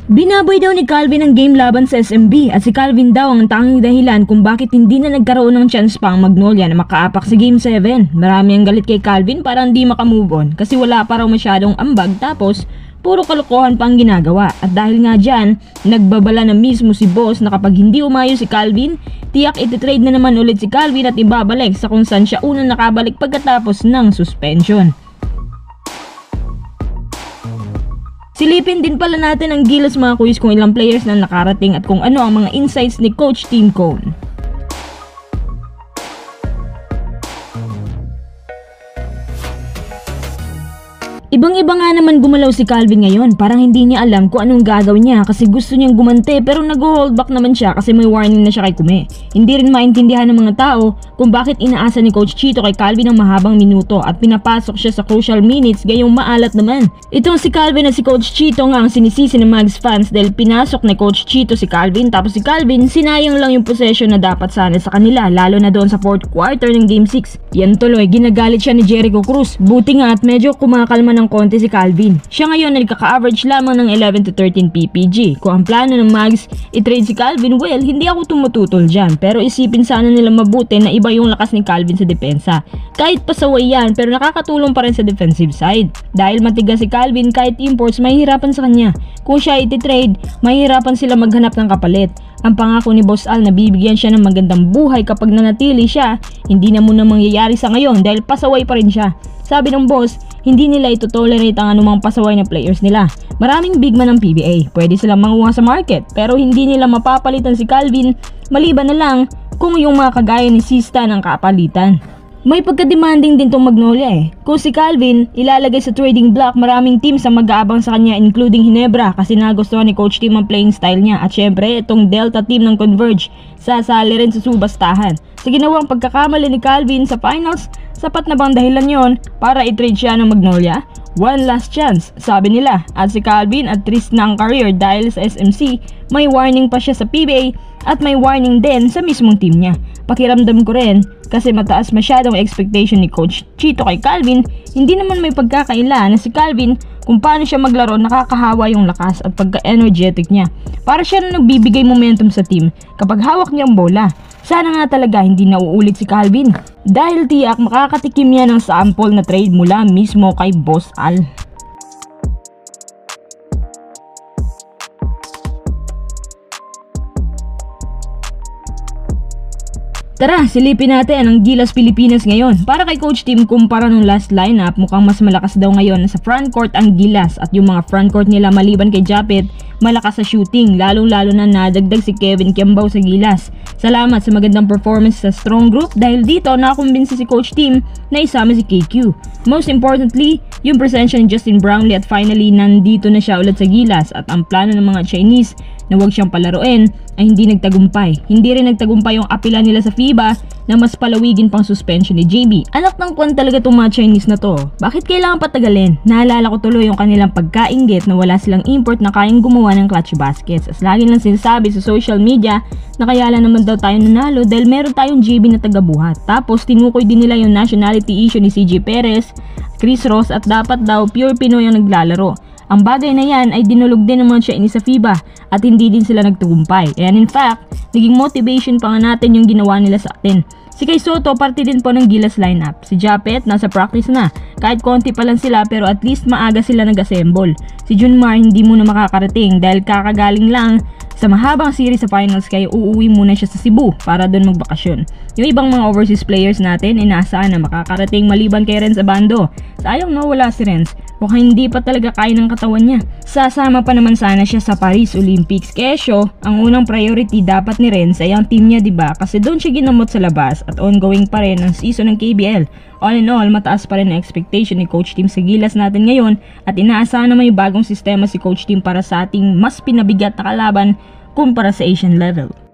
Binaboy daw ni Calvin ang game laban sa SMB at si Calvin daw ang tanging dahilan kung bakit hindi na nagkaroon ng chance pa ang Magnolia na makaapak sa Game 7. Marami ang galit kay Calvin para hindi makamove on kasi wala pa raw masyadong ambag tapos puro kalokohan pa ang ginagawa. At dahil nga dyan, nagbabala na mismo si boss na kapag hindi umayo si Calvin, tiyak ititrade na naman ulit si Calvin at ibabalik sa kung saan siya unang nakabalik pagkatapos ng suspension. Silipin din pala natin ang Gilas mga kuys kung ilang players na nakarating at kung ano ang mga insights ni Coach Tim Cone. Ibang-iba nga naman gumalaw si Calvin ngayon, parang hindi niya alam kung anong gagawin niya kasi gusto niyang gumante pero nag-hold back naman siya kasi may warning na siya kay Kume. Hindi rin maintindihan ng mga tao kung bakit inaasa ni Coach Chito kay Calvin ng mahabang minuto at pinapasok siya sa crucial minutes gayong maalat naman. Itong si Calvin at si Coach Chito nga ang sinisisi ng Mags fans dahil pinasok ni Coach Chito si Calvin tapos si Calvin sinayang lang yung possession na dapat sana sa kanila lalo na doon sa fourth quarter ng Game 6. Yan tuloy, ginagalit siya ni Jericho Cruz. Buti nga at medyo kumakalma ng konti si Calvin. Siya ngayon nagkaka-average lamang ng 11 to 13 PPG. Kung ang plano ng Mags i-trade si Calvin, well, hindi ako tumututol dyan. Pero isipin sana nila mabuti na iba yung lakas ni Calvin sa depensa. Kahit pasaway yan, pero nakakatulong pa rin sa defensive side. Dahil matigas si Calvin, kahit imports, mahihirapan sa kanya. Kung siya iti-trade, mahihirapan sila maghanap ng kapalit. Ang pangako ni Boss Al na bibigyan siya ng magandang buhay kapag nanatili siya, hindi na muna mangyayari sa ngayon dahil pasaway pa rin siya. Sabi ng boss, hindi nila ito tolerate ang anumang pasaway na players nila. Maraming big man ng PBA, pwede silang manguha sa market pero hindi nila mapapalitan si Calvin maliban na lang kung yung mga kagaya ni Sista ng kapalitan. May pagka-demanding din tong Magnolia eh. Kung si Calvin ilalagay sa trading block, maraming teams ang mag-aabang sa kanya including Ginebra kasi nagustuhan ni Coach Tim ang playing style niya at syempre itong Delta team ng Converge sasali rin sa subastahan. Sa ginawang pagkakamali ni Calvin sa finals, sapat na bang dahilan yon para i-trade siya ng Magnolia? One last chance, sabi nila. At si Calvin at trist na ang career dahil sa SMC, may warning pa siya sa PBA at may warning din sa mismong team niya. Pakiramdam ko rin kasi mataas masyadong expectation ni Coach Chito kay Calvin, hindi naman may pagkakaila na si Calvin kung paano siya maglaro nakakahawa yung lakas at pagka-energetic niya. Para siya na nagbibigay momentum sa team kapag hawak niya ang bola. Sana nga talaga hindi nauulit si Calvin dahil tiyak makakatikim niya ng sample na trade mula mismo kay Boss Al. Tara, silipin natin ang Gilas Pilipinas ngayon. Para kay Coach Tim, kumpara nung last lineup, mukhang mas malakas daw ngayon sa frontcourt ang Gilas at yung mga frontcourt nila maliban kay Japet, malakas sa shooting, lalong-lalo na nadagdag si Kevin Kiambao sa Gilas. Salamat sa magandang performance sa strong group dahil dito nakakumbinsi si Coach Tim na isama si KQ. Most importantly, yung presensya ni Justin Brownlee at finally nandito na siya ulit sa Gilas at ang plano ng mga Chinese na huwag siyang palaruin ay hindi nagtagumpay. Hindi rin nagtagumpay yung apila nila sa FIBA na mas palawigin pang suspension ni JB. Anak ng kwan talaga itong mga Chinese na to. Bakit kailangan patagalin? Naalala ko tuloy yung kanilang pagkainggit na wala silang import na kayang gumawa ng clutch baskets. As lagi lang sinasabi sa social media na kaya lang naman daw tayo nanalo dahil meron tayong JB na tagabuhat. Tapos tinukoy din nila yung nationality issue ni CJ Perez, Chris Ross at dapat daw pure Pinoy ang naglalaro. Ang bagay na yan ay dinulog din ng mga Chinese sa FIBA at hindi din sila nagtagumpay. And in fact, naging motivation pa nga natin yung ginawa nila sa atin. Si Kay Soto, parte din po ng Gilas lineup. Si Japet, nasa practice na. Kahit konti pa lang sila pero at least maaga sila nag-assemble. Si Junmar hindi muna makakarating dahil kakagaling lang sa mahabang series sa finals kaya uuwi muna siya sa Cebu para doon magbakasyon. Yung ibang mga overseas players natin inaasahan na makakarating maliban kay Renz Abando. Sayang no, wala si Renz. Mukhang hindi pa talaga kaya ng katawan niya. Sasama pa naman sana siya sa Paris Olympics. Kesyo, ang unang priority dapat ni Renz ay ang team niya, diba? Kasi doon siya ginamot sa labas at ongoing pa rin ang season ng KBL. All in all, mataas pa rin ang expectation ni Coach Tim sa Gilas natin ngayon at inaasahan na may bagong sistema si Coach Tim para sa ating mas pinabigat na kalaban kumpara sa Asian level.